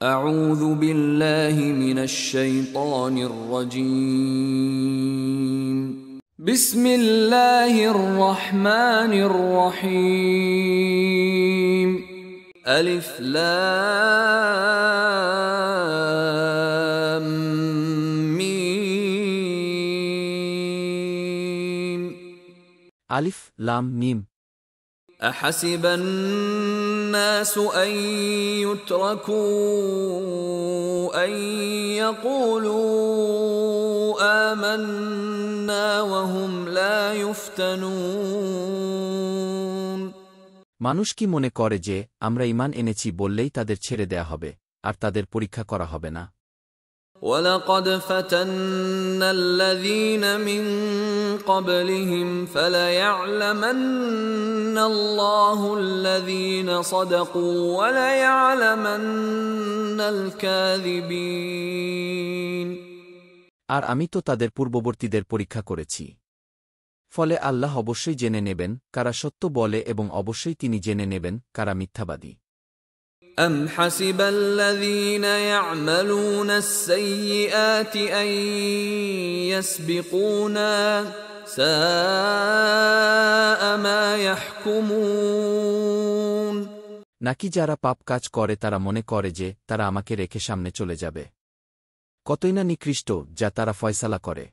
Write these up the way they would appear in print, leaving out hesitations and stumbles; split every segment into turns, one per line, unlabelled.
أعوذ بالله من الشيطان الرجيم. بسم الله الرحمن الرحيم. ألف لام ميم.
আলিফ লাম মিম।
أحسب الناس أن يتركوا أن يقولوا آمنا وهم لا يفتنون।
মানুষ কি মনে করে যে আমরা ঈমান এনেছি বললেই তাদের ছেড়ে দেয়া হবে আর তাদের পরীক্ষা করা হবে না?
ولقد فتنا الذين من قبلهم فليعلمن الله الذين صدقوا وليعلمن الكاذبين।
আর আমি তো তাদের পূর্ববর্তীদের পরীক্ষা করেছি, ফলে আল্লাহ অবশ্যই জেনে নেবেন কারা সত্য বলে এবং অবশ্যই তিনি জেনে নেবেন কারা মিথ্যাবাদী।
أم حسب الذين يعملون السيئات أن يسبقونا ساء ما يحكمون।
নাকি যারা পাপ কাজ করে তারা মনে করে যে তারা আমাকে রেখে সামনে চলে যাবে? কতই না নিকৃষ্ট যা তারা ফয়সালা করে।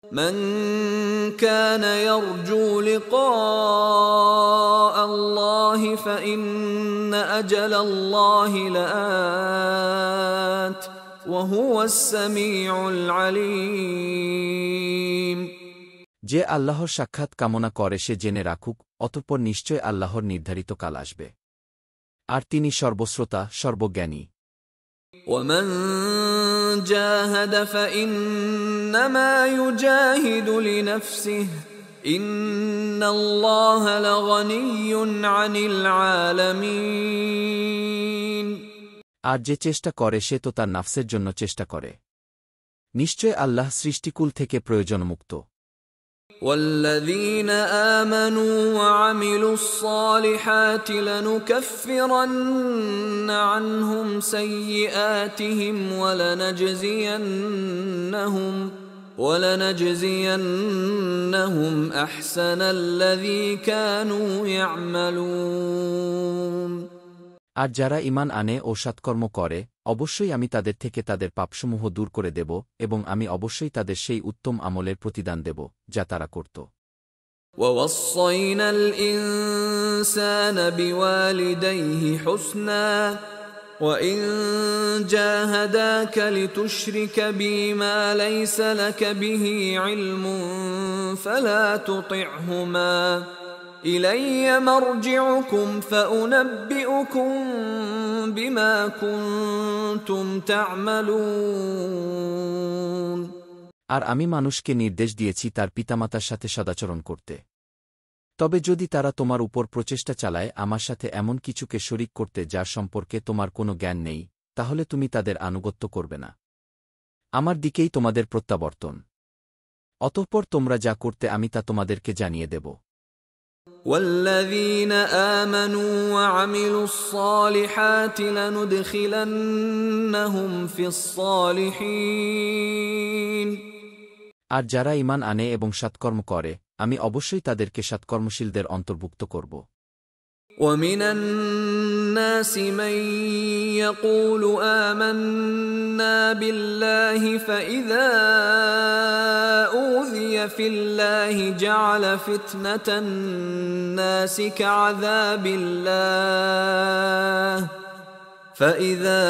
من كان يرجو لقاء الله فإن أجل الله لآت وهو السميع العليم।
যে আল্লাহর সাক্ষাৎ কামনা করে সে জেনে রাখুক, অতঃপর নিশ্চয় আল্লাহর নির্ধারিত কাল আসবে, আর তিনি সর্বশ্রোতা সর্বজ্ঞানী।
ومن جاهد فإنما يجاهد لنفسه إن الله لغني عن العالمين।
আর যে চেষ্টা করে সে তো তার নাফসের জন্য চেষ্টা করে, নিশ্চয় আল্লাহ সৃষ্টিকুল থেকে প্রয়োজনমুক্ত।
والذين آمنوا وعملوا الصالحات لنكفرن عنهم سيئاتهم ولنجزينهم أحسن الذي كانوا يعملون।
আর যারা ঈমান আনে ও সৎকর্ম করে অবশ্যই আমি তাদের থেকে তাদের পাপসমূহ দূর করে দেব এবং আমি অবশ্যই তাদের সেই উত্তম আমলের প্রতিদান দেব যা তারা করত।
ووصينا الإنسان بوالديه حسنا وإن جاهداك لتشرك بي ما ليس لك به علم فلا تطعهما إلي مرجعكم فأنبئكم بما كنتم تعملون।
আর আমি মানুষকে নির্দেশ দিয়েছি তার পিতামাতার সাথে সদাচরণ করতে, তবে যদি তারা তোমার উপর প্রচেষ্টা চালায় আমার সাথে এমন কিছুকে শরিক করতে যার সম্পর্কে তোমার কোনো জ্ঞান নেই, তাহলে তুমি তাদের আনুগত্য করবে না। আমার দিকেই তোমাদের প্রত্যাবর্তন, অতঃপর তোমরা যা করতে আমি তা তোমাদেরকে জানিয়ে দেব।
والذين آمنوا وعملوا الصالحات لندخلنهم في الصالحين।
আর যারা ঈমান আনে এবং সৎকর্ম করে আমি অবশ্যই তাদেরকে সৎকর্মশীলদের অন্তর্ভুক্ত করব।
ومن الناس من يقول آمنا بالله فإذا أوذي في الله جعل فتنة الناس كعذاب الله فإذا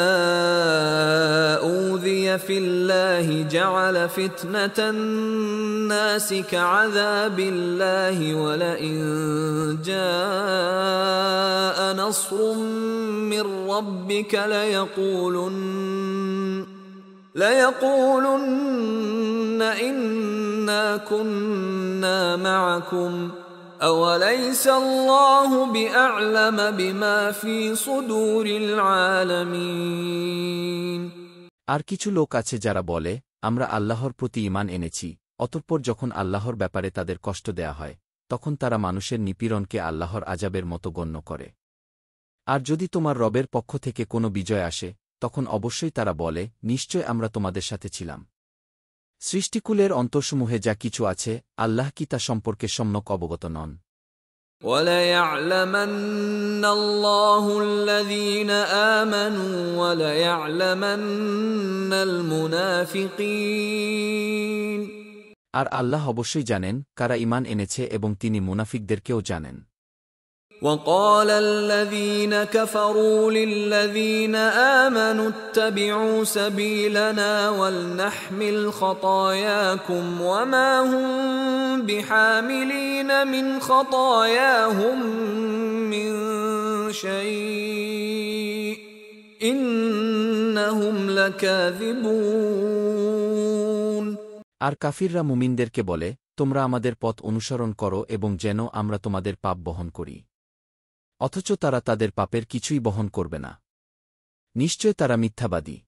أوذي في الله جعل فتنة الناس كعذاب الله ولئن جاء نصر من ربك ليقولن إنا كنا معكم أوليس الله بأعلم بما في صدور العالمين।
আর কিছু লোক আছে যারা বলে আমরা আল্লাহর প্রতি ঈমান এনেছি, অতঃপর যখন আল্লাহর ব্যাপারে তাদের কষ্ট দেয়া হয় তখন তারা মানুষের নিপীড়নকে আল্লাহর আযাবের মতো গণ্য করে। আর যদি তোমার রবের পক্ষ থেকে কোনো বিজয় আসে তখন অবশ্যই তারা বলে, নিশ্চয় আমরা তোমাদের সাথে ছিলাম। সৃষ্টিকুলের অন্তরসমূহে যা কিছু আছে, আল্লাহ কি তা সম্পর্কে সম্যক অবগত নন?
وَلَيَعْلَمَنَّ اللَّهُ الَّذِينَ آمَنُوا وَلَيَعْلَمَنَّ الْمُنَافِقِينَ।
আর আল্লাহ অবশ্যই জানেন কারা ঈমান এনেছে এবং তিনি মুনাফিকদেরকেও জানেন।
وَقَالَ الَّذِينَ كَفَرُوا لِلَّذِينَ آمَنُوا اتَّبِعُوا سَبِيلَنَا وَلْنَحْمِلْ خَطَايَاكُمْ وَمَا هُمْ بِحَامِلِينَ مِنْ خَطَايَاهُمْ مِنْ شَيْءٍ إِنَّهُمْ لَكَاذِبُونَ।
আর কাফিররা মুমিনদেরকে বলে, তোমরা আমাদের পথ অনুসরণ করো এবং যেন আমরা তোমাদের পাপ বহন করি। অথচ তারা তাদের পাপের কিছুই বহন করবে না। নিশ্চয় তারা মিথ্যাবাদী।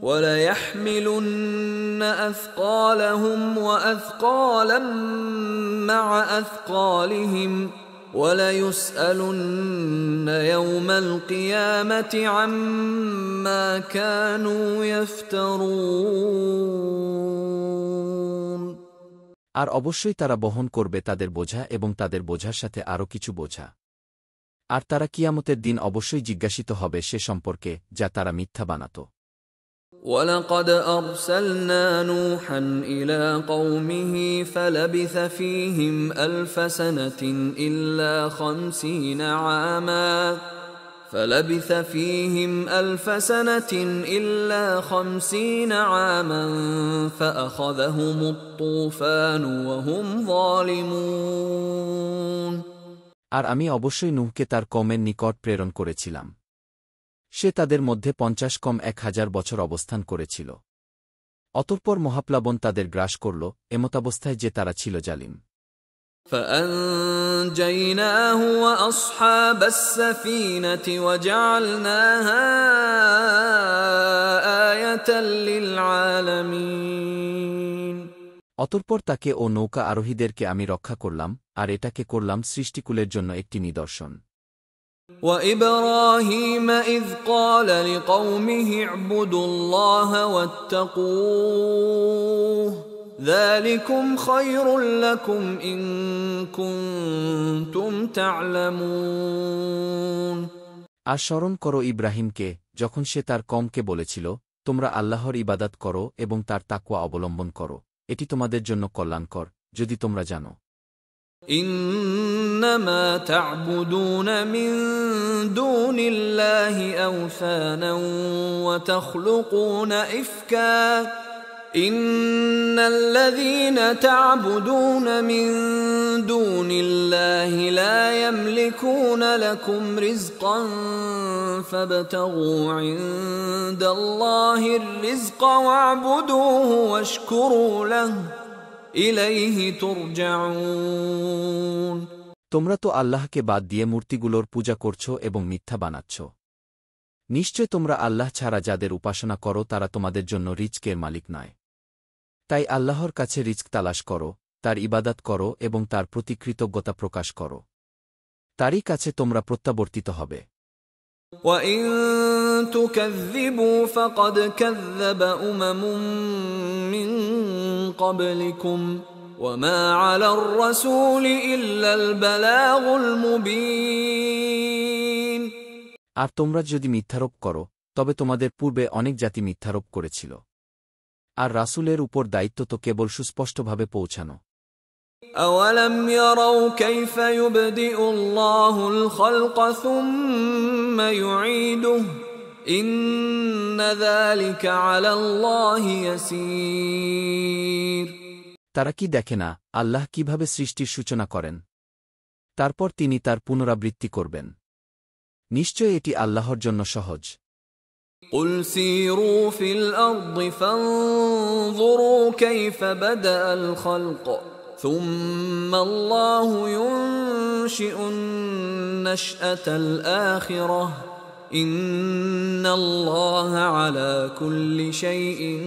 وَلَيَحْمِلُنَّ أَثْقَالَهُمْ وَأَثْقَالًا مَّعَ أَثْقَالِهِمْ وَلَيُسْأَلُنَّ يَوْمَ الْقِيَامَةِ عَمَّا كَانُوا يَفْتَرُونَ।
আর অবশ্যই তারা বহন করবে তাদের বোঝা এবং তাদের বোঝার সাথে আরও কিছু বোঝা। আর তারা কিয়ামতের দিন অবশ্যই জিজ্ঞাসিত হবে সে সম্পর্কে যা তারা মিথ্যা বানাত।
وَلَقَدْ أَرْسَلْنَا نُوحًا إِلَى قَوْمِهِ فَلَبِثَ فِيهِمْ أَلْفَ سَنَةٍ إِلَّا 50 عَامًا فَأَخَذَهُمُ الطُّوفَانُ وَهُمْ ظَالِمُونَ।
আর আমি অবশ্যই নূহকে তার কওমের নিকট প্রেরণ করেছিলাম। সে তাদের মধ্যে 50 বছর অবস্থান করেছিল। অতঃপর মহাপ্লাবন তাদের গ্রাস করল, এমতাবস্থায় যে তারা ছিল জালিম।
فَأَنجَيْنَاهُ وَأَصْحَابَ السَّفِينَةِ وَجَعَلْنَاهَا آيَةً لِلْعَالَمِينَ।
অতঃপর তাকে ও নৌকা আরোহীদেরকে আমি রক্ষা করলাম, আর এটাকে করলাম সৃষ্টিকুলের জন্য একটি নিদর্শন।
وَإِبْرَاهِيمَ إِذْ قَالَ لِقَوْمِهِ اعْبُدُوا اللَّهَ وَاتَّقُوهُ ذَلِكُمْ خَيْرٌ لَكُمْ إِن كُنتُمْ تَعْلَمُونَ।
আর স্মরণ করো ইব্রাহিমকে, যখন সে তার কওমকে বলেছিল, তোমরা আল্লাহর ইবাদত করো এবং তার তাকওয়া অবলম্বন করো, এটি তোমাদের জন্য কল্যাণকর, যদি তোমরা জানো।
إِنَّمَا تَعْبُدُونَ مِن دُونِ اللَّهِ أَوْثَانًا وَتَخْلُقُونَ إِفْكًا إِنَّ الَّذِينَ تَعْبُدُونَ مِن دُونِ اللَّهِ لَا يَمْلِكُونَ لَكُمْ رِزْقًا فَابْتَغُوا عِندَ اللَّهِ الرِّزْقَ وَاعْبُدُوهُ وَاشْكُرُوا لَهُ ইলাইহি তুরজাউন।
তোমরা তো আল্লাহকে বাদ দিয়ে মূর্তিগুলোর পূজা করছ এবং মিথ্যা বানাচ্ছ। নিশ্চয় তোমরা আল্লাহ ছাড়া যাদের উপাসনা করো তারা তোমাদের জন্য রিজকের মালিক নয়। তাই আল্লাহর কাছে রিজক তালাশ করো, তার ইবাদত করো এবং তার প্রতি কৃতজ্ঞতা প্রকাশ করো। তারই কাছে তোমরা প্রত্যাবর্তিত হবে।
وَإِن تُكَذِّبُوا فَقَدْ كَذَّبَ أُمَمٌ مِّن قَبْلِكُمْ وَمَا عَلَى الرَّسُولِ إِلَّا الْبَلَاغُ الْمُبِينُ।
আর তোমরা যদি মিথ্যারোপ করো, তবে তোমাদের পূর্বে অনেক জাতি মিথ্যারোপ করেছিল। আর রাসূলের উপর দায়িত্ব তো কেবল সুস্পষ্টভাবে পৌঁছানো।
أَوَلَمْ يَرَوْا كَيْفَ يُبْدِئُ اللَّهُ الْخَلْقَ ثُمَّ يُعِيدُهُ إِنَّ ذَلِكَ عَلَى اللَّهِ يَسِيرٌ।
তারা কি দেখে না আল্লাহ কিভাবে সৃষ্টির সূচনা করেন, তারপর তিনি তার পুনরাবৃত্তি করবেন? নিশ্চয় এটি আল্লাহর জন্য সহজ।
قُلْ سِيرُوا فِي الْأَرْضِ فَانظُرُوا كَيْفَ بَدَأَ الْخَلْقَ ثُمَّ اللَّهُ يُنشِئُ النَّشْأَةَ الْآخِرَةَ إِنَّ اللَّهَ عَلَى كُلِّ شَيْءٍ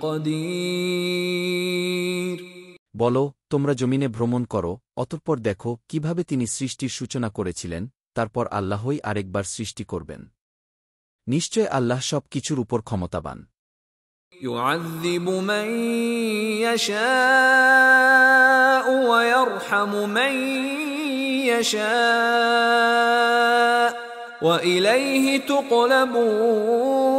قَدِيرٌ।
বলো, তোমরা জমিনে ভ্রমণ করো, অতঃপর দেখো কিভাবে তিনি সৃষ্টির সূচনা করেছিলেন, তারপর আল্লাহই আরেকবার সৃষ্টি করবেন। নিশ্চয় আল্লাহ সব কিছুর উপর ক্ষমতাবান।
يعذب من يشاء ويرحم من يشاء وإليه تقلبون।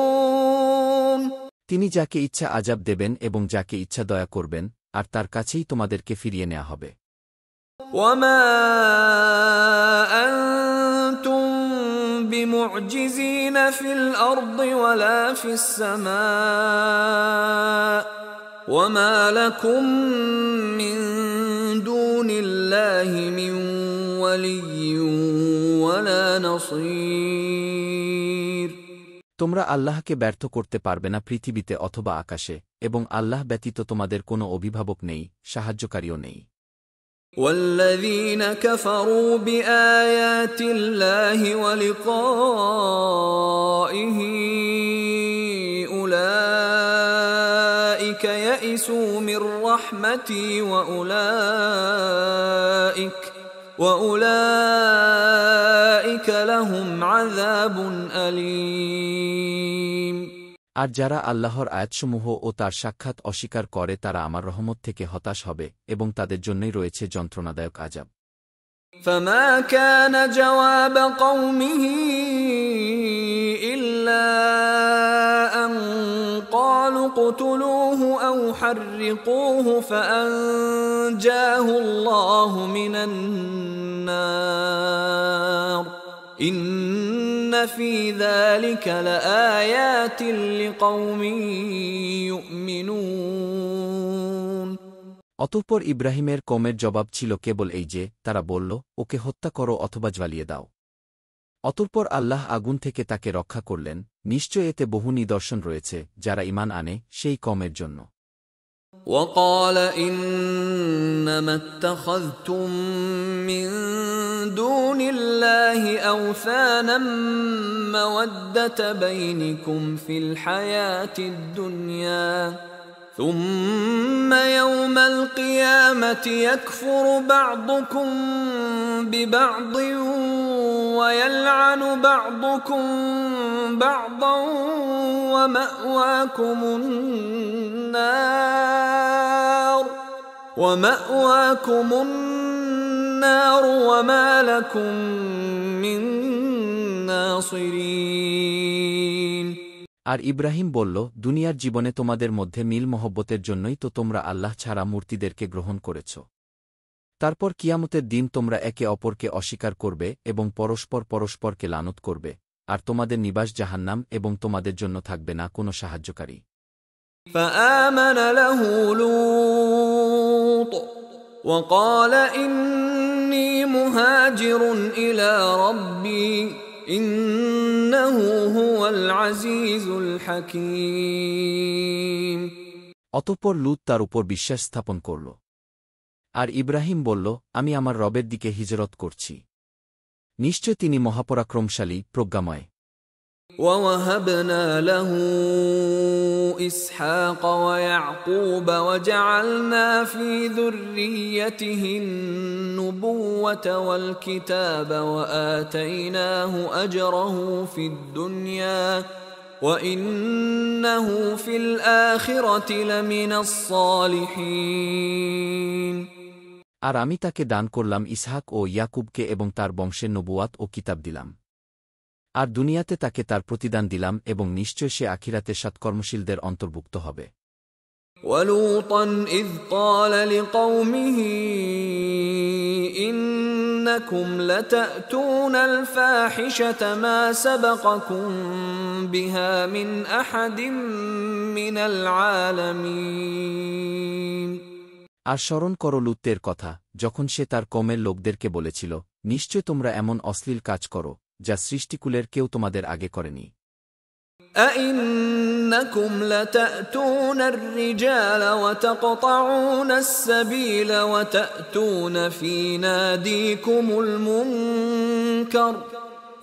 তিনি যাকে ইচ্ছা আযাব দেবেন এবং যাকে ইচ্ছা দয়া করবেন, আর তার কাছেই তোমাদেরকে ফিরিয়ে নেওয়া হবে।
وما أنتم بمعجزين في الأرض ولا في السماء وما لكم من دون الله من ولي ولا نصير।
তোমরা আল্লাহকে ব্যর্থ করতে পারবে না পৃথিবীতে অথবা আকাশে, এবং আল্লাহ ব্যতীত তোমাদের কোনো অভিভাবক নেই, সাহায্যকারীও নেই।
والذين كفروا بآيات الله ولقائه أولئك يئسوا من رحمتي وأولئك لهم عذاب أليم।
আর যারা আল্লাহর আয়াতসমূহ ও তার সাক্ষাৎ অস্বীকার করে তারা আমার রহমত থেকে হতাশ হবে, এবং তাদের জন্যই রয়েছে যন্ত্রণাদায়ক আযাব।
فما كان جواب قومه إلا أن قالوا اقتلوه أو حرقوه فأنجاه الله من النار إن في ذلك لآيات لقوم يؤمنون।
অতঃপর ইব্রাহিমের কওমের জবাব ছিল কেবল এই যে, তারা বলল, ওকে হত্যা করো অথবা জ্বালিয়ে দাও। অতঃপর আল্লাহ আগুন থেকে তাকে রক্ষা করলেন। নিশ্চয় এতে বহু নিদর্শন রয়েছে যারা ঈমান আনে সেই কওমের জন্য।
وقال إنما اتخذتم من دون الله أوثانا مودة بينكم في الحياة الدنيا ثم يوم القيامة يكفر بعضكم ببعض ويلعن بعضكم بعضا ومأواكم النار وما لكم من ناصرين।
আর ইব্রাহিম বলল, দুনিয়ার জীবনে তোমাদের মধ্যে মিল মহব্বতের জন্যই তো তোমরা আল্লাহ ছাড়া মূর্তিদেরকে গ্রহণ করেছ। তারপর কিয়ামতের দিন তোমরা একে অপরকে অস্বীকার করবে এবং পরস্পর পরস্পরকে লানত করবে, আর তোমাদের নিবাস জাহান্নাম এবং তোমাদের জন্য থাকবে না কোনো সাহায্যকারী।
فآمن له لوط وقال إني مهاجر إلى ربي إنه هو العزيز الحكيم।
অতঃপর লূত তার উপর বিশ্বাস স্থাপন করল। আর ইব্রাহিম বলল, আমি আমার রবের দিকে হিজরত করছি। নিশ্চয় তিনি মহাপরাক্রমশালী, প্রজ্ঞাময়।
ووهبنا له إسحاق ويعقوب وجعلنا في ذريته النبوة والكتاب وآتيناه أجره في الدنيا وإنه في الآخرة لمن الصالحين।
আর আমি তাকে দান করলাম ইসহাক ও ইয়াকুবকে এবং তার বংশের নবুয়াত ও কিতাব দিলাম। আর দুনিয়াতে তাকে তার প্রতিদান দিলাম, এবং নিশ্চয় সে আখিরাতে সৎকর্মশীলদের অন্তর্ভুক্ত হবে।
وَلُوطًا إِذْ قَالَ لِقَوْمِهِ إِنَّكُمْ لَتَأْتُونَ الْفَاحِشَةَ مَا سَبَقَكُمْ بِهَا مِنْ أَحَدٍ مِنَ الْعَالَمِينَ।
আর স্মরণ করো লূতের কথা, যখন সে তার কওমের লোকদেরকে বলেছিল, নিশ্চয় তোমরা এমন অশ্লীল কাজ করো যা সৃষ্টিকুলের কেউ তোমাদের আগে করেনি।
أَإِنَّكُمْ لَتَأْتُونَ الرِّجَالَ وَتَقْطَعُونَ السَّبِيلَ وَتَأْتُونَ فِي نَادِيكُمُ الْمُنكَرَ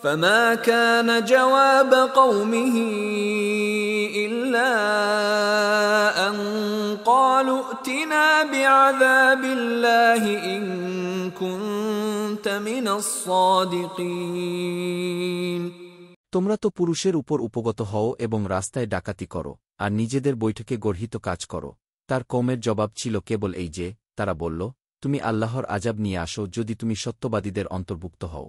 فَمَا كَانَ جَوَابَ قَوْمِهِ إِلَّا أَن قَالُوا ائْتِنَا بِعَذَابِ اللَّهِ إِن كُنتَ مِنَ الصَّادِقِينَ।
তোমরা তো পুরুষের উপর উপগত হও এবং রাস্তায় ডাকাতি করো আর নিজেদের বৈঠকে গর্হিত কাজ করো। তার কওমের জবাব ছিল কেবল এই যে, তারা বলল, তুমি আল্লাহর আযাব নিয়ে আসো যদি তুমি সত্যবাদীদের অন্তর্ভুক্ত হও।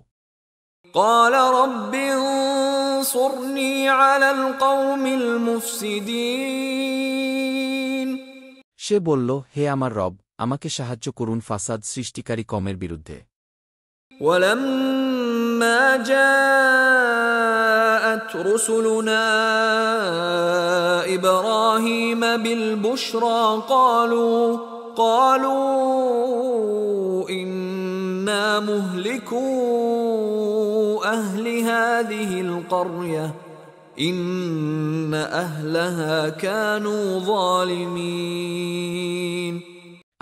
قال رب انصرني على القوم المفسدين
সে বলল, হে আমার রব, আমাকে সাহায্য করুন ফাসাদ সৃষ্টিকারী কওমের বিরুদ্ধে।
ولما جاءت رسلنا إبراهيم بالبشرى قالوا إنا مهلكو أهل هذه القرية إن أهلها كانوا ظالمين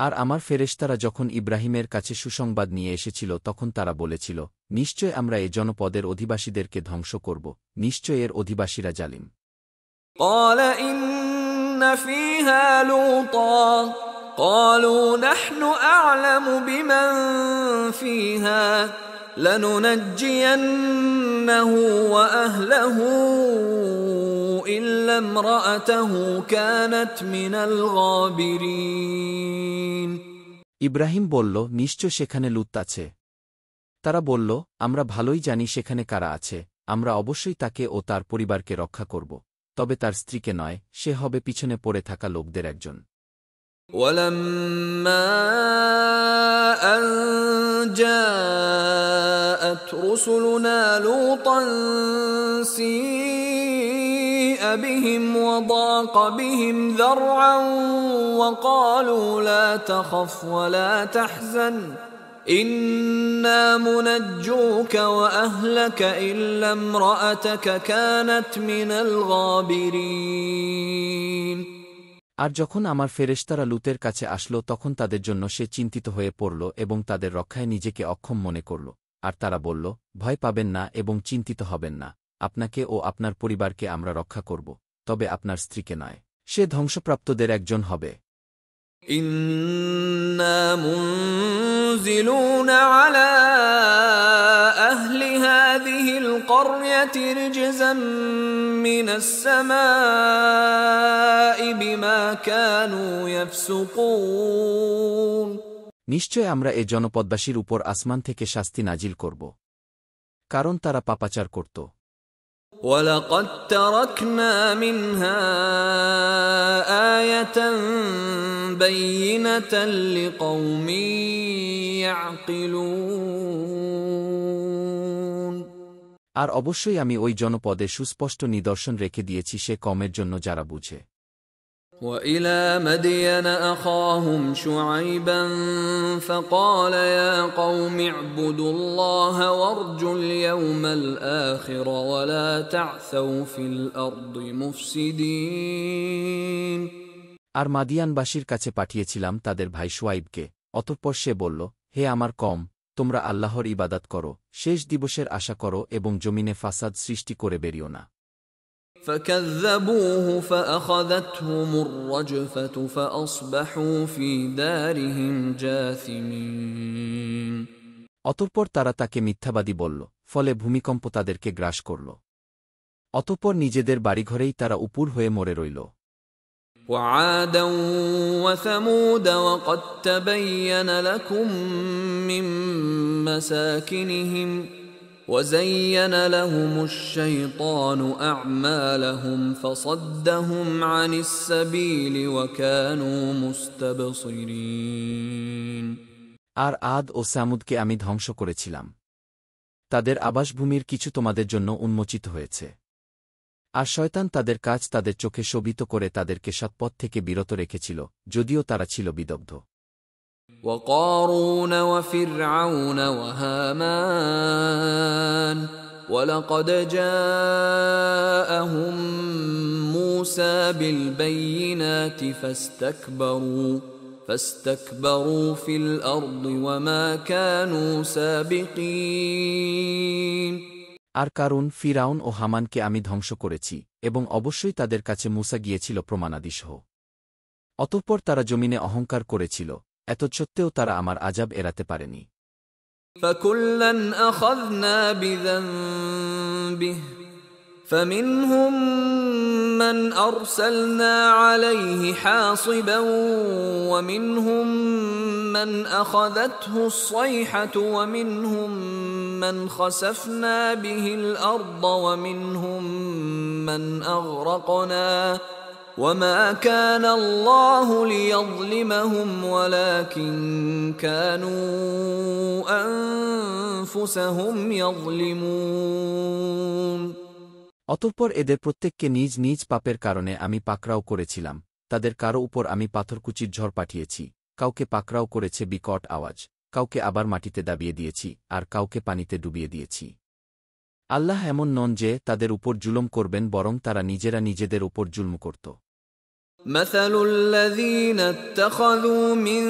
আর আমার ফেরেশতারা যখন ইব্রাহিমের কাছে সুসংবাদ নিয়ে এসেছিল তখন তারা বলেছিল, নিশ্চয় আমরা এ জনপদের অধিবাসীদেরকে ধ্বংস করব, নিশ্চয় এর অধিবাসীরা জালিম।
قال إن فيها لوطا قالوا نحن أعلم بمن فيها لننجينه وأهله إلا امرأته كانت من الغابرين
ইব্রাহিম বলল, নিশ্চয় সেখানে লূত আছে। তারা বলল, আমরা ভালোই জানি সেখানে কারা আছে, আমরা অবশ্যই তাকে ও তার পরিবারকে রক্ষা করব, তবে তার স্ত্রীকে নয়, সে হবে পিছনে পড়ে থাকা লোকদের একজন।
ولما أن جاءت رسلنا لوطا سيء بهم وضاق بهم ذرعا وقالوا لا تخف ولا تحزن إنا منجوك وأهلك إلا امرأتك كانت من الغابرين
আর যখন আমার ফেরেশতারা লূতের কাছে আসলো তখন তাদের জন্য সে চিন্তিত হয়ে পড়ল এবং তাদের রক্ষায় নিজেকে অক্ষম মনে করল। আর তারা বলল, ভয় পাবেন না এবং চিন্তিত হবেন না, আপনাকে ও আপনার পরিবারকে আমরা রক্ষা করব, তবে আপনার স্ত্রীকে নয়, সে ধ্বংসপ্রাপ্তদের একজন হবে।
إنا منزلون على أهل هذه القرية رجزا من السماء بما كانوا يفسقون
নিশ্চয় আমরা এ জনপদবাসীর উপর আসমান থেকে শাস্তি নাজিল করব, কারণ তারা পাপাচার করত।
ولقد تركنا منها آية بينة لقوم يعقلون
আর অবশ্যই আমি ওই জনপদে সুস্পষ্ট নিদর্শন রেখে দিয়েছি সে কওমের জন্য যারা বুঝে।
وإلى مدين أخاهم شعيبا فقال يا قوم اعبدوا الله وارجوا اليوم الآخر ولا تعثوا في الأرض مفسدين
আর মাদিয়ানবাসীর কাছে পাঠিয়েছিলাম তাদের ভাই শুয়াইবকে, অতঃপর সে বলল, হে আমার কওম, তোমরা আল্লাহর ইবাদত করো, শেষ দিবসের আশা করো এবং জমিনে ফাসাদ সৃষ্টি করে বেরিও না।
فكذبوه فأخذتهم الرجفة فأصبحوا في دارهم جاثمين
অতঃপর তারা তাকে মিথ্যাবাদী বলল, ফলে ভূমিকম্প তাদেরকে গ্রাস করল। অতঃপর নিজেদের বাড়িঘরেই তারা উপুর হয়ে মরে রইল।
وعادا وثمود وقد تبين لكم من مساكنهم وزين لهم الشيطان أعمالهم فصدهم عن السبيل وكانوا مستبصرين
আর আদ ও সামুদকে আমি ধ্বংস করেছিলাম, তাদের আবাসভূমির কিছু তোমাদের জন্য উন্মোচিত হয়েছে। আর শয়তান তাদের কাজ তাদের চোখে শোভিত করে তাদেরকে সৎপথ থেকে বিরত রেখেছিল, যদিও তারা ছিল বিদগ্ধ।
وقارون وفرعون وهامان ولقد جاءهم موسى بالبينات فاستكبروا في الأرض وما كانوا سابقين
আর কারুন, ফিরাউন ও হামানকে আমি ধ্বংস করেছি এবং অবশ্যই তাদের কাছে মূসা গিয়েছিল প্রমাণাদিসহ। অতঃপর তারা জমিনে অহংকার করেছিল, এতৎসত্ত্বেও তারা আমার আযাব এড়াতে পারেনি।
فكلا أخذنا بذنبه فمنهم من أرسلنا عليه حاصبا ومنهم من أخذته الصيحة ومنهم من خسفنا به الأرض ومنهم من أغرقنا وما كان الله ليظلمهم ولكن كانوا أنفسهم يظلمون।
অতঃপর এদের প্রত্যেককে নিজ নিজ পাপের কারণে আমি পাকড়াও করেছিলাম, তাদের কারো উপর আমি পাথরকুচির ঝড় পাঠিয়েছি, কাউকে পাকড়াও করেছে বিকট আওয়াজ, কাউকে আবার মাটিতে দাবিয়ে দিয়েছি, আর কাউকে পানিতে ডুবিয়ে দিয়েছি। আল্লাহ এমন নন যে তাদের উপর জুলুম করবেন, বরং তারা নিজেরা নিজেদের উপর জুলম করত।
مثل الذين اتخذوا من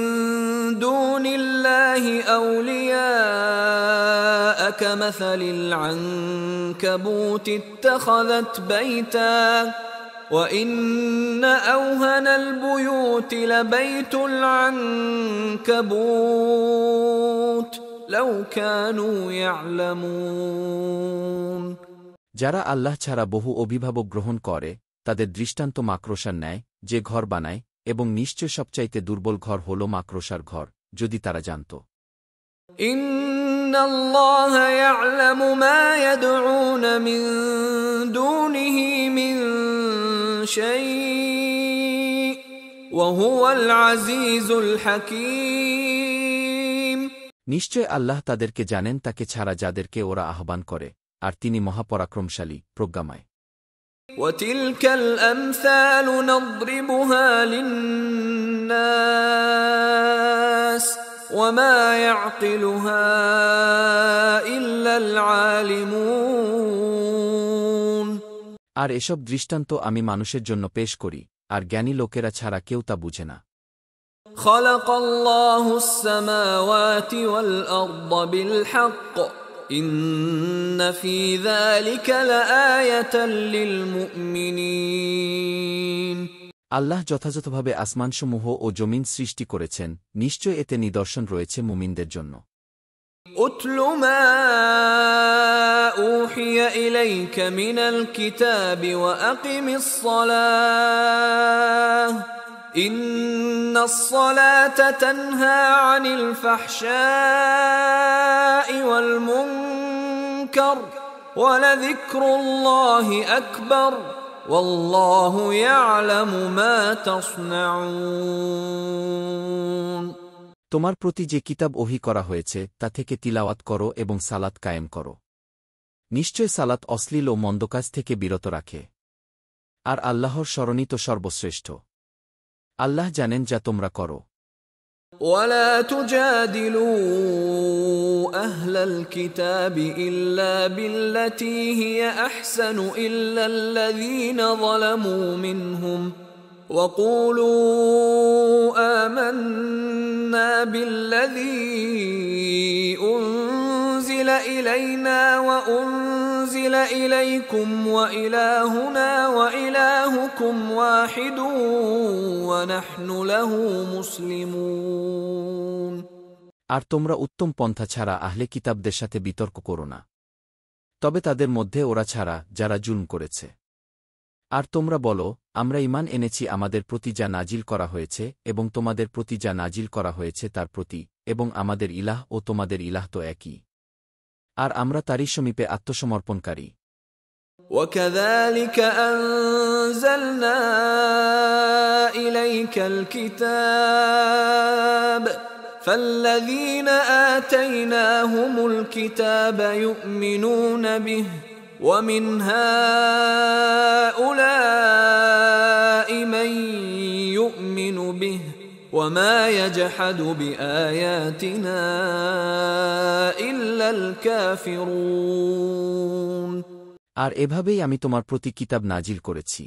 دون الله أولياء كمثل العنكبوت اتخذت بيتا وإن أوهن البيوت لبيت العنكبوت لو كانوا يعلمون।
যারা আল্লাহ ছাড়া বহু অভিভাবক গ্রহণ করে তাদের দৃষ্টান্ত মাকড়সার ন্যায়, যে ঘর বানায়, এবং নিশ্চয় সবচাইতে দুর্বল ঘর হল মাকড়সার ঘর, যদি তারা জানত।
ইন্নাল্লাহা ইয়া'লামু মা ইয়াদ'উনা মিন দুনিহি মিন শাই' ওয়া হুয়াল আজিজুল হাকীম।
নিশ্চয় আল্লাহ তাদেরকে জানেন তাকে ছাড়া যাদেরকে ওরা আহ্বান করে, আর তিনি মহাপরাক্রমশালী, প্রজ্ঞাময়।
وتلك الأمثال نضربها للناس وما يعقلها إلا العالمون।
আর এসব দৃষ্টান্ত আমি মানুষের জন্য পেশ করি, আর জ্ঞানী লোকেরা ছাড়া কেউ তা বুঝে না।
خلق الله السماوات والأرض بالحق إن في ذلك لآية للمؤمنين।
আল্লাহ যথাযথভাবে আসমানসমূহ ও জমিন সৃষ্টি করেছেন, নিশ্চয় এতে নিদর্শন রয়েছে মুমিনদের জন্য।
أتل ما أوحي إليك من الكتاب وأقم الصلاة إن الصلاة تنهى عن الفحشاء والمنكر ولذكر الله أكبر والله يعلم ما تصنعون।
তোমার প্রতি যে কিতাব ওহী করা হয়েছে তা থেকে তিলাওয়াত করো এবং সালাত কায়েম করো। নিশ্চয় সালাত অশ্লীল ও মন্দকাজ থেকে বিরত রাখে, আর আল্লাহর স্মরণই তো সর্বশ্রেষ্ঠ। আল্লাহ জানেন যা তোমরা করো।
ولا تجادلوا أهل الكتاب إلا بالتي هي أحسن إلا الذين ظلموا منهم وقولوا آمنا بالذي أنزل إلينا وأنزل إليكم وإلهنا وإلهكم واحد ونحن له مسلمون।
আর তোমরা উত্তম পন্থা ছাড়া আহলে কিতাবদের সাথে বিতর্ক করো না, তবে তাদের মধ্যে ওরা ছাড়া যারা জুলম করেছে। আর তোমরা বলো, আমরা ঈমান এনেছি আমাদের প্রতি যা নাজিল করা হয়েছে এবং তোমাদের প্রতি যা নাজিল করা হয়েছে তার প্রতি, এবং আমাদের ইলাহ ও তোমাদের ইলাহ তো একই, আর আমরা তারই সমীপে আত্মসমর্পণকারী।
وكذلك أنزلنا إليك الكتاب فالذين آتيناهم الكتاب يؤمنون به ومن هؤلاء من يؤمن به وما يجحد بآياتنا إلا الكافرون।
আর এভাবেই আমি তোমার প্রতি কিতাব নাজিল করেছি।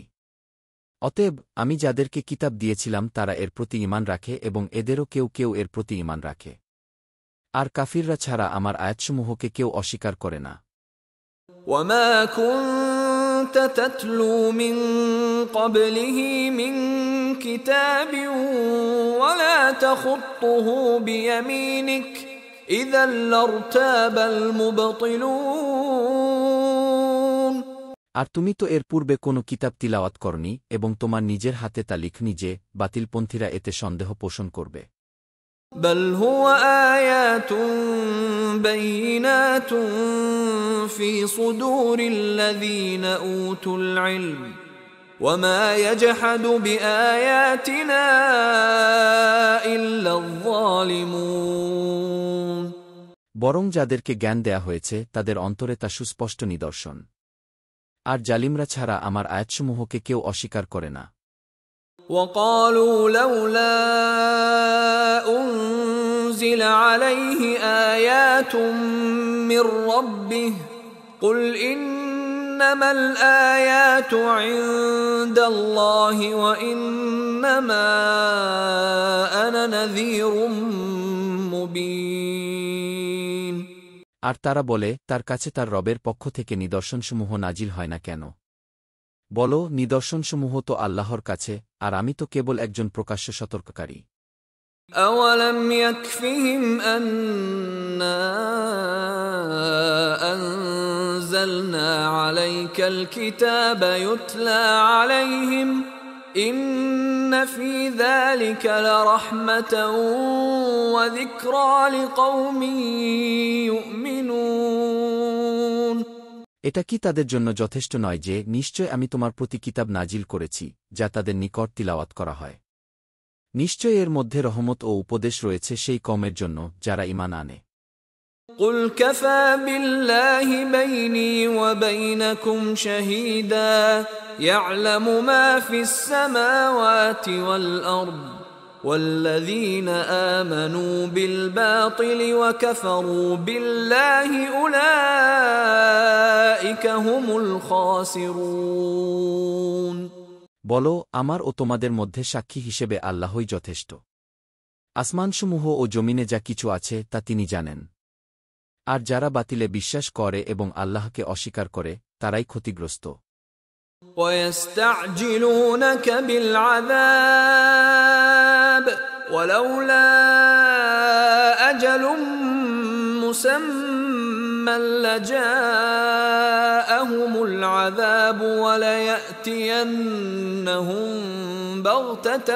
অতএব আমি যাদেরকে কিতাব দিয়েছিলাম তারা এর প্রতি ঈমান রাখে এবং এদেরও কেউ কেউ এর প্রতি ঈমান রাখে, আর কাফিররা ছাড়া আমার আয়াতসমূহকে কেউ অস্বীকার করে না।
وما كنت تتلو من قبله من كتاب ولا تخطه بيمينك إذا لارتاب المبطلون।
আর তুমি তো এর পূর্বে কোনো কিতাব তিলাওয়াত করনি এবং তোমার নিজের হাতে তা লিখনি যে বাতিলপন্থীরা এতে সন্দেহ পোষণ করবে।
بل هو آيات بينات في صدور الذين أوتوا العلم وما يجحد بآياتنا إلا الظالمون।
বরং যাদেরকে জ্ঞান দেয়া হয়েছে তাদের অন্তরে তা সুস্পষ্ট নিদর্শন, আর জালিমরা ছাড়া আমার আয়াতসমূহকে কেউ অস্বীকার করে না।
وقالوا لولا أنزل عليه آيات من ربه قل إنما الآيات عند الله وإنما أنا نذير مبين।
আর তারা বলে, তার কাছে তার রবের পক্ষ থেকে নিদর্শনসমূহ নাজিল হয় না কেন? বলো, নিদর্শনসমূহ তো আল্লাহর কাছে, আর আমি তো কেবল একজন প্রকাশ্য সতর্ককারী।
أولم يكفهم أنا أنزلنا عليك الكتاب يتلى عليهم إن في ذلك لرحمة وذكرى لقوم يؤمنون।
এটা কি তাদের জন্য যথেষ্ট নয় যে নিশ্চয় আমি তোমার প্রতি কিতাব নাজিল করেছি যা তাদের নিকট তিলাওয়াত করা হয়? নিশ্চয় এর মধ্যে রহমত ও উপদেশ রয়েছে সেই কওমের জন্য যারা ঈমান আনে।
قل كفى بالله بيني وبينكم شهيدا يعلم ما في السماوات والأرض والذين آمنوا بالباطل وكفروا بالله أولئك هم الخاسرون।
বলো, আমার ও তোমাদের মধ্যে সাক্ষী হিসেবে আল্লাহই যথেষ্ট। আসমানসমূহ ও জমিনে যা কিছু আছে তা তিনি জানেন। আর যারা বাতিলে বিশ্বাস করে এবং আল্লাহকে অস্বীকার করে তারাই ক্ষতিগ্রস্ত।
ويستعجلونك بالعذاب ولولا أجل مسمى لجاءهم العذاب وليأتينهم بغتة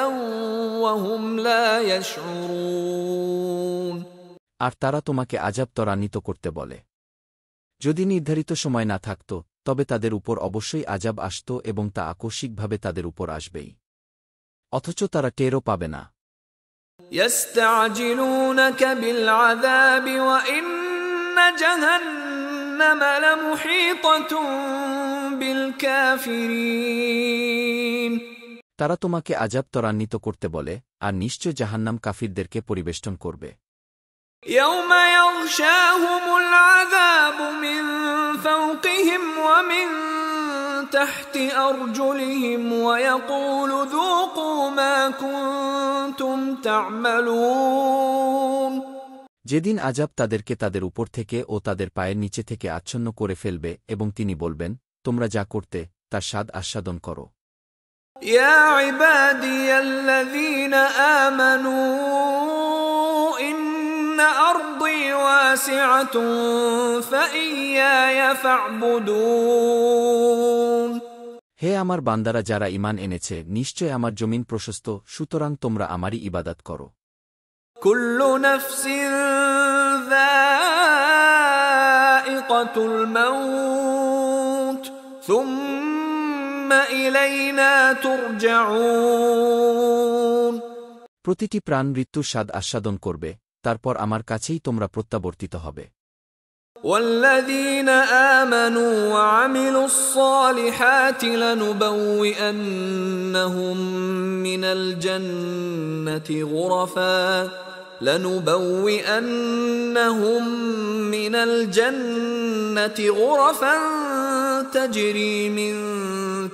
وهم لا يشعرون।
আর তারা তোমাকে আযাব ত্বরান্বিত করতে বলে। যদি নির্ধারিত সময় না থাকত তবে তাদের উপর অবশ্যই আযাব আসত এবং তা আকস্মিকভাবে তাদের উপর আসবেই, অথচ তারা টেরও পাবে না।
يستعجلونك بالعذاب وإن جهنم لمحيطة بالكافرين।
তারা তোমাকে আযাব ত্বরান্বিত করতে বলে, আর নিশ্চয় জাহান্নাম কাফিরদেরকে পরিবেষ্টন করবে।
يوم يغشاهم العذاب من فوقهم ومن تحت أرجلهم ويقول ذوقوا ما كنتم تعملون।
যেদিন আযাব তাদেরকে তাদের উপর থেকে ও তাদের পায়ের নিচে থেকে আচ্ছন্ন করে ফেলবে এবং তিনি বলবেন, তোমরা যা করতে তার স্বাদ আস্বাদন করো।
يا عبادي الذين آمنوا إن أرضي واسعة فإياي فاعبدون।
হে আমার বান্দারা যারা ঈমান এনেছে, নিশ্চয় আমার জমিন প্রশস্ত, সুতরাং তোমরা আমারই ইবাদত করো।
كل نفس ذائقة الموت ثم إلينا ترجعون।
প্রতিটি প্রাণ মৃত্যুর স্বাদ আস্বাদন করবে, তারপর আমার কাছেই তোমরা প্রত্যাবর্তিত হবে।
والذين آمنوا وعملوا الصالحات لنبوئنهم من الجنة غرفا تجري من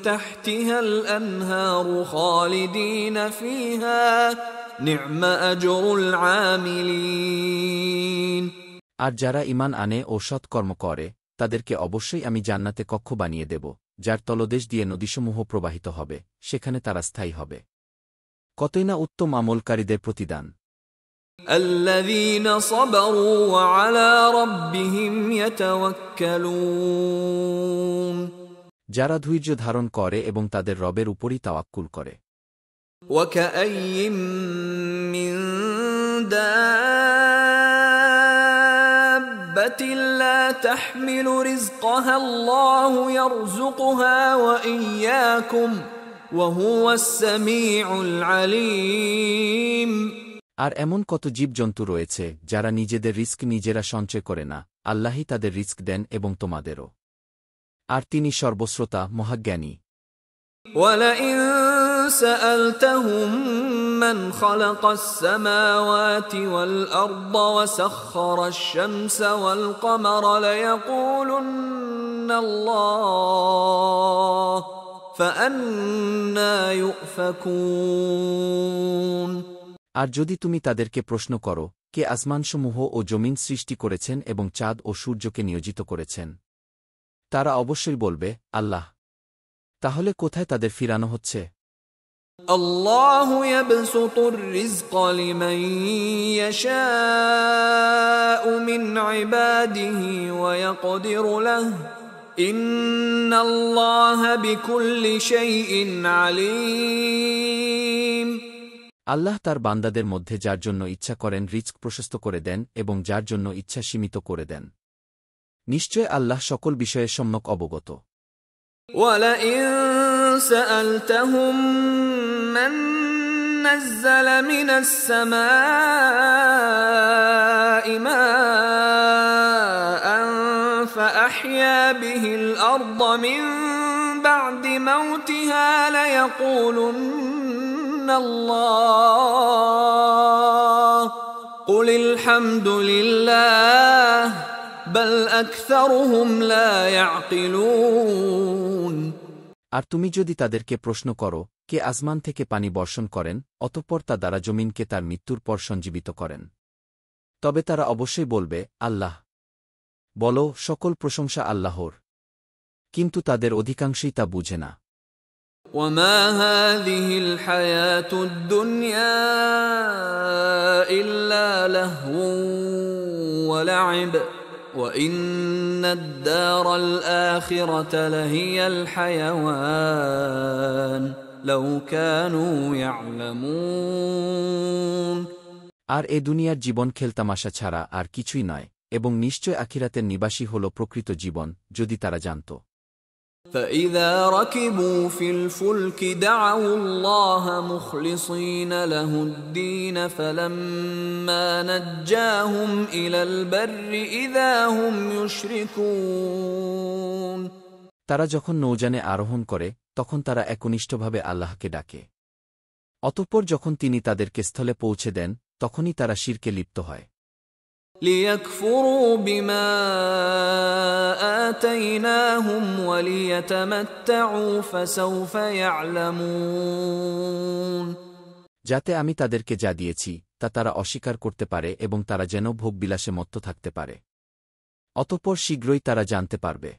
تحتها الأنهار خالدين فيها نعم أجر العاملين।
আর যারা ঈমান আনে ও সৎকর্ম করে তাদেরকে অবশ্যই আমি জান্নাতে কক্ষ বানিয়ে দেব, যার তলদেশ দিয়ে নদীসমূহ প্রবাহিত হবে, সেখানে তারা স্থায়ী হবে। কতই না উত্তম আমলকারীদের প্রতিদান।
الذين صبروا وعلى ربهم يتوكلون।
যারা ধৈর্য ধারণ করে এবং তাদের রবের উপরই তাওয়াক্কুল করে।
وكأي من دابة لا تحمل رزقها الله يرزقها وإياكم وهو السميع العليم।
আর এমন কত জীবজন্তু রয়েছে যারা নিজেদের রিস্ক নিজেরা সঞ্চয় করে না, আল্লাহই তাদের রিস্ক দেন এবং তোমাদেরও। আর তিনি সর্বশ্রোতা, মহাজ্ঞানী।
وَلَئِن سَأَلْتَهُم مَّنْ خَلَقَ السَّمَاوَاتِ وَالْأَرْضَ وَسَخَّرَ الشَّمْسَ وَالْقَمَرَ لَيَقُولُنَّ اللَّهُ فَأَنَّىٰ يُؤْفَكُونَ।
আর যদি তুমি তাদেরকে প্রশ্ন করো, কে আসমানসমূহ ও জমিন সৃষ্টি করেছেন এবং চাঁদ ও সূর্যকে নিয়োজিত করেছেন, তারা অবশ্যই বলবে, আল্লাহ। তাহলে কোথায় তাদের ফিরানো হচ্ছে?
আল্লাহু ইয়াবসুতুর রিজকা লিমান ইয়াশাউ মিন ইবাদিহি ওয়া ইয়াকদিরু লাহু ইন্নাল্লাহা বিকুল্লি শাইইন আলীম।
আল্লাহ তার বান্দাদের মধ্যে যার জন্য ইচ্ছা করেন রিজক প্রশস্ত করে দেন এবং যার জন্য ইচ্ছা সীমিত করে দেন। নিশ্চয় আল্লাহ সকল বিষয়ে সম্যক অবগত।
وَلَئِن سَأَلْتَهُم مَّن نَّزَّلَ مِنَ السَّمَاءِ مَاءً فَأَحْيَا بِهِ الْأَرْضَ مِن بَعْدِ مَوْتِهَا لَيَقُولُنَّ اللَّهُ قُلِ الْحَمْدُ لِلَّهِ بَلْ أَكْثَرُهُمْ لَا يَعْقِلُونَ।
আর তুমি যদি তাদেরকে প্রশ্ন করো, কে আসমান থেকে পানি বর্ষণ করেন অতঃপর তা দ্বারা জমিনকে তার মৃত্যুর পর সঞ্জীবিত করেন, তবে তারা অবশ্যই বলবে, আল্লাহ। বলো, সকল প্রশংসা আল্লাহর, কিন্তু তাদের অধিকাংশই তা বুঝে না।
وَمَا هَٰذِهِ الْحَيَاةُ الدُّنْيَا إِلَّا لَهْوٌ وَلَعِبٌ وَإِنَّ الدَّارَ الْآخِرَةَ لَهِيَ الْحَيَوَانُ لَوْ كَانُوا يَعْلَمُونَ।
আর এ দুনিয়ার জীবন খেলতামাশা ছাড়া আর কিছুই নয়, এবং নিশ্চয় আখিরাতের নিবাসী হল প্রকৃত জীবন, যদি তারা জানত।
فَإِذَا رَكِبُوا فِي الْفُلْكِ دَعَوُا اللَّهَ مُخْلِصِينَ لَهُ الدِّينَ فَلَمَّا نَجَّاهُمْ إِلَى الْبَرِّ إِذَا هُمْ يُشْرِكُونَ।
তারা যখন নৌযানে আরোহণ করে তখন তারা একনিষ্ঠভাবে আল্লাহকে ডাকে, অতঃপর যখন তিনি তাদেরকে স্থলে পৌঁছে দেন তখনই তারা শিরকে লিপ্ত হয়।
لِيَكْفُرُوا بِمَا آتَيْنَاهُمْ وَلِيَتَمَتَّعُوا فَسَوْفَ يَعْلَمُونَ।
যাতে আমি তাদেরকে যা দিয়েছি তা তারা অস্বীকার করতে পারে এবং তারা যেন ভোগবিলাসে মত্ত থাকতে পারে, অতঃপর শীঘ্রই তারা জানতে পারবে।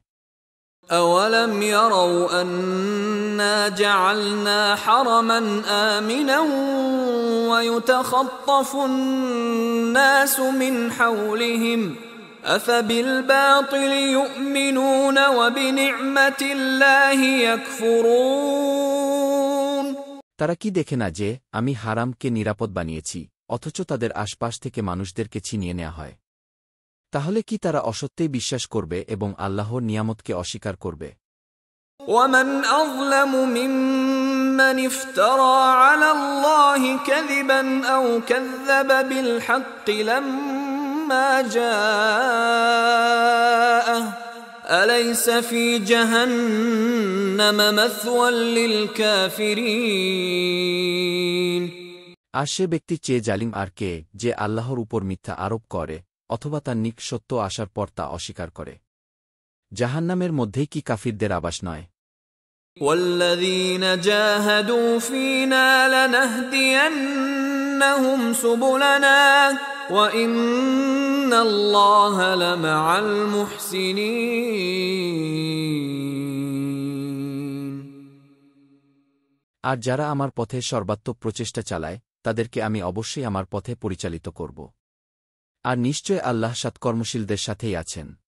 أَوَلَمْ يَرَوْا أَنَّا جَعَلْنَا حَرَمًا آمِنًا وَيُتَخَطَّفُ النَّاسُ مِنْ حَوْلِهِمْ أَفَبِالْبَاطِلِ يُؤْمِنُونَ وَبِنِعْمَةِ اللَّهِ يَكْفُرُونَ।
তারা কি দেখে না যে আমি হারামকে নিরাপদ বানিয়েছি, অথচ তাদের আশপাশ থেকে মানুষদেরকে ছিনিয়ে নেওয়া হয়? তাহলে কি তারা অসত্যেই বিশ্বাস করবে এবং আল্লাহর নিয়ামতকে অস্বীকার করবে?
وَمَنْ أَظْلَمُ مِمَّنِ افْتَرَىٰ عَلَى اللَّهِ كَذِبًا أَوْ كَذَّبَ بِالْحَقِّ لَمَّا جَاءَهُ أَلَيْسَ فِي جَهَنَّمَ مَثْوًى لِلْكَافِرِينَ।
আর সে ব্যক্তি চেয়ে জালিম আর কে, যে আল্লাহর উপর মিথ্যা আরোপ করে অথবা তার নিক সত্য আসার পর তা অস্বীকার করে। জাহান্নামের মধ্যেই কি কাফিরদের আবাস নয়?
وَالَّذِينَ جَاهَدُوا فِينَا لَنَهْدِيَنَّهُمْ سُبُلَنَا وَإِنَّ اللَّهَ لَمَعَ الْمُحْسِنِينَ।
আর যারা আমার পথে সর্বাত্মক প্রচেষ্টা চালায় তাদেরকে আমি অবশ্যই আমার পথে পরিচালিত করব। আর নিশ্চয় আল্লাহ সৎকর্মশীলদের সাথেই আছেন।